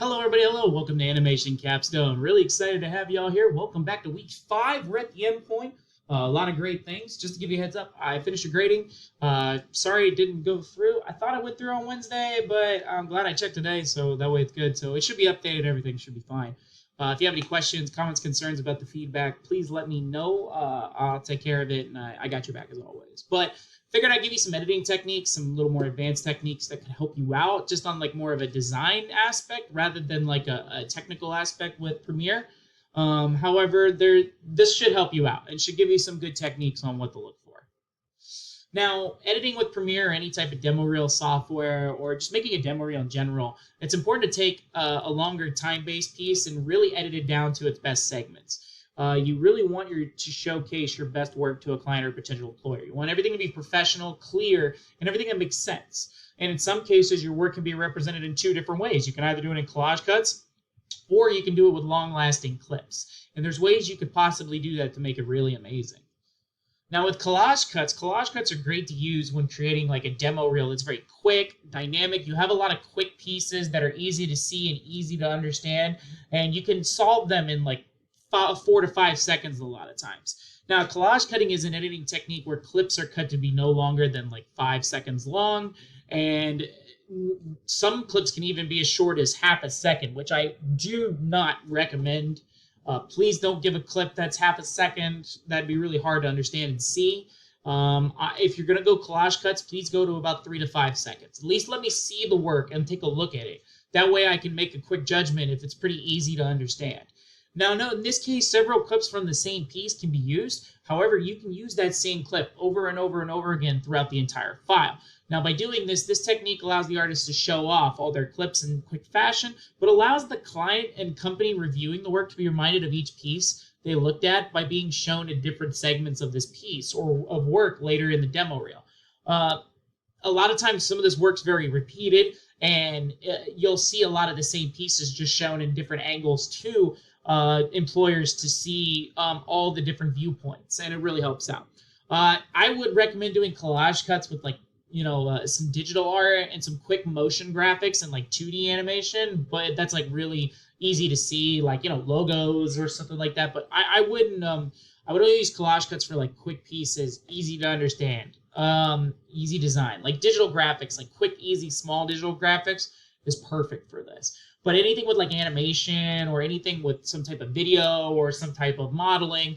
Hello, everybody. Hello. Welcome to Animation Capstone. Really excited to have y'all here. Welcome back to week 5. We're at the end point. A lot of great things. Just to give you a heads up, I finished a grading. Sorry it didn't go through. I thought I went through on Wednesday, but I'm glad I checked today, so that way it's good. So it should be updated. Everything should be fine. If you have any questions, comments, concerns about the feedback, please let me know. I'll take care of it, and I got your back as always. But figured I'd give you some editing techniques, some little more advanced techniques that could help you out just on like more of a design aspect rather than like a technical aspect with Premiere. However, this should help you out and should give you some good techniques on what to look for. Now, editing with Premiere or any type of demo reel software or just making a demo reel in general, it's important to take a longer time-based piece and really edit it down to its best segments. You really want to showcase your best work to a client or potential employer. You want everything to be professional, clear, and everything that makes sense. And in some cases, your work can be represented in 2 different ways. You can either do it in Collage Cuts, or you can do it with long-lasting clips. And there's ways you could possibly do that to make it really amazing. Now with Collage Cuts are great to use when creating like a demo reel. It's very quick, dynamic. You have a lot of quick pieces that are easy to see and easy to understand, and you can solve them in like 4 to 5 seconds a lot of times. Now, collage cutting is an editing technique where clips are cut to be no longer than like 5 seconds long, and some clips can even be as short as half a second, which I do not recommend. Please don't give a clip that's half a second. That'd be really hard to understand and see. If you're going to go collage cuts, please go to about 3 to 5 seconds. At least let me see the work and take a look at it. That way I can make a quick judgment if it's pretty easy to understand. Now, no, in this case, several clips from the same piece can be used. However, you can use that same clip over and over and over again throughout the entire file. Now, by doing this, this technique allows the artist to show off all their clips in quick fashion, but allows the client and company reviewing the work to be reminded of each piece they looked at by being shown in different segments of this piece or of work later in the demo reel. A lot of times, some of this work's very repeated, and you'll see a lot of the same pieces just shown in different angles too. Employers to see all the different viewpoints, and it really helps out. I would recommend doing collage cuts with like some digital art and some quick motion graphics and like 2D animation, but that's like really easy to see, like logos or something like that. But I wouldn't I would only use collage cuts for like quick pieces, easy to understand, easy design, like digital graphics, like quick, easy, small digital graphics is perfect for this. But anything with like animation or anything with some type of video or some type of modeling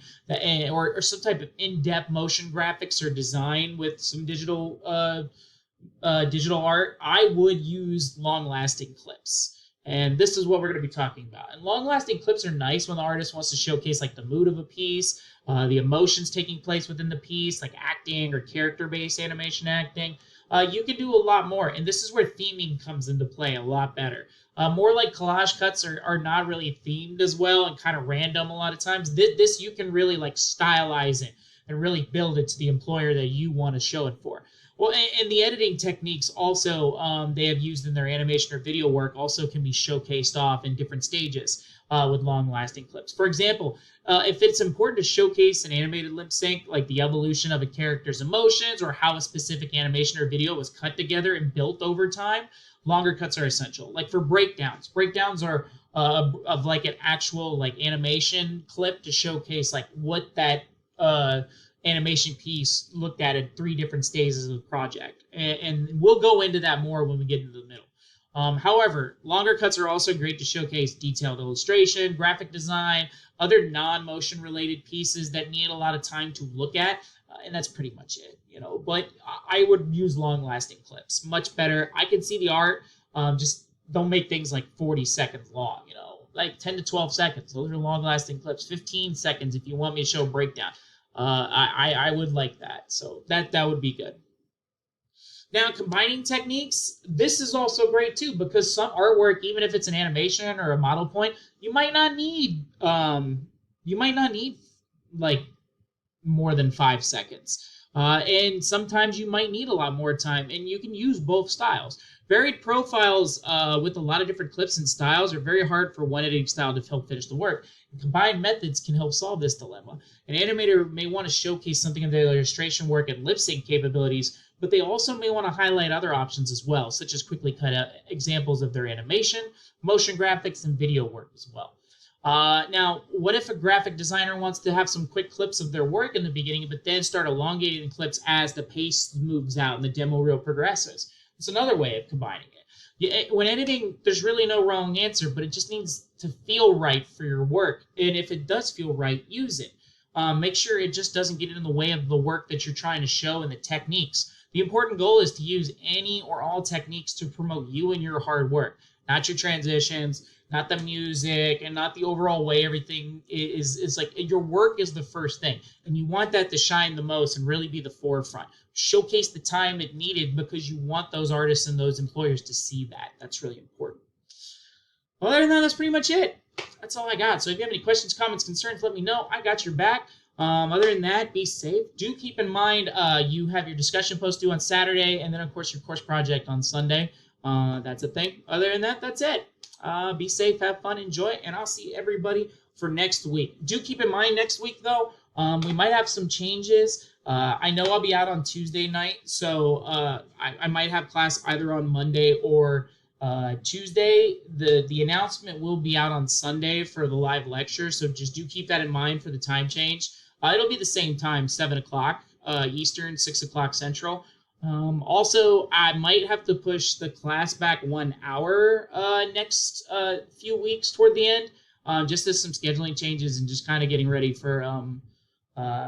or some type of in-depth motion graphics or design with some digital art, I would use long-lasting clips. And this is what we're going to be talking about. And long-lasting clips are nice when the artist wants to showcase like the mood of a piece, the emotions taking place within the piece, like acting or character-based animation acting. You can do a lot more, and this is where theming comes into play a lot better. More like collage cuts are not really themed as well and kind of random a lot of times. This you can really like stylize it and really build it to the employer that you want to show it for. Well, and the editing techniques also they have used in their animation or video work also can be showcased off in different stages with long-lasting clips. For example, if it's important to showcase an animated lip sync, like the evolution of a character's emotions or how a specific animation or video was cut together and built over time, longer cuts are essential. Like for breakdowns. Breakdowns are of like an actual like animation clip to showcase like what that animation piece looked at 3 different stages of the project. And we'll go into that more when we get into the middle. However, longer cuts are also great to showcase detailed illustration, graphic design, other non-motion related pieces that need a lot of time to look at, and that's pretty much it, But I would use long-lasting clips, much better. I can see the art, just don't make things like 40 seconds long, like 10 to 12 seconds. Those are long-lasting clips. 15 seconds if you want me to show a breakdown. I would like that, so that would be good. Now, combining techniques, this is also great too, because some artwork, even if it's an animation or a model point, you might not need like more than 5 seconds. And sometimes you might need a lot more time, and you can use both styles. Varied profiles with a lot of different clips and styles are very hard for one editing style to help finish the work. And combined methods can help solve this dilemma. An animator may want to showcase something of their illustration work and lip sync capabilities, but they also may want to highlight other options as well, such as quickly cut out examples of their animation, motion graphics, and video work as well. Now, what if a graphic designer wants to have some quick clips of their work in the beginning, but then start elongating the clips as the pace moves out and the demo reel progresses? It's another way of combining it. When editing, there's really no wrong answer, but it just needs to feel right for your work. And if it does feel right, use it. Make sure it just doesn't get in the way of the work that you're trying to show and the techniques. The important goal is to use any or all techniques to promote you and your hard work, not your transitions, not the music, and not the overall way everything is like. Your work is the first thing, and you want that to shine the most and really be the forefront. Showcase the time it needed because you want those artists and those employers to see that. That's really important. Well, other than that, that's pretty much it. That's all I got. So if you have any questions, comments, concerns, let me know. I got your back. Other than that, be safe. Do keep in mind you have your discussion post due on Saturday, and then, of course, your course project on Sunday. That's a thing. Other than that, that's it. Be safe, have fun, enjoy, and I'll see everybody for next week. Do keep in mind next week, though, we might have some changes. I know I'll be out on Tuesday night, so I might have class either on Monday or Tuesday. The announcement will be out on Sunday for the live lecture, so just do keep that in mind for the time change. It'll be the same time, 7 o'clock Eastern, 6 o'clock Central. Also, I might have to push the class back 1 hour next few weeks toward the end, just as some scheduling changes and just kind of getting ready for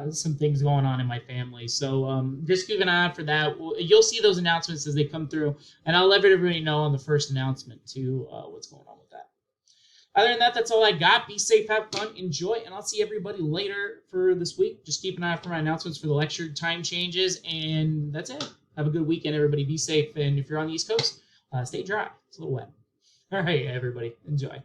some things going on in my family. So just keep an eye out for that. You'll see those announcements as they come through, and I'll let everybody know on the first announcement too what's going on with that. Other than that, that's all I got. Be safe, have fun, enjoy, and I'll see everybody later for this week. Just keep an eye out for my announcements for the lecture time changes, and that's it. Have a good weekend, everybody. Be safe, and if you're on the East Coast, stay dry. It's a little wet. All right, everybody. Enjoy.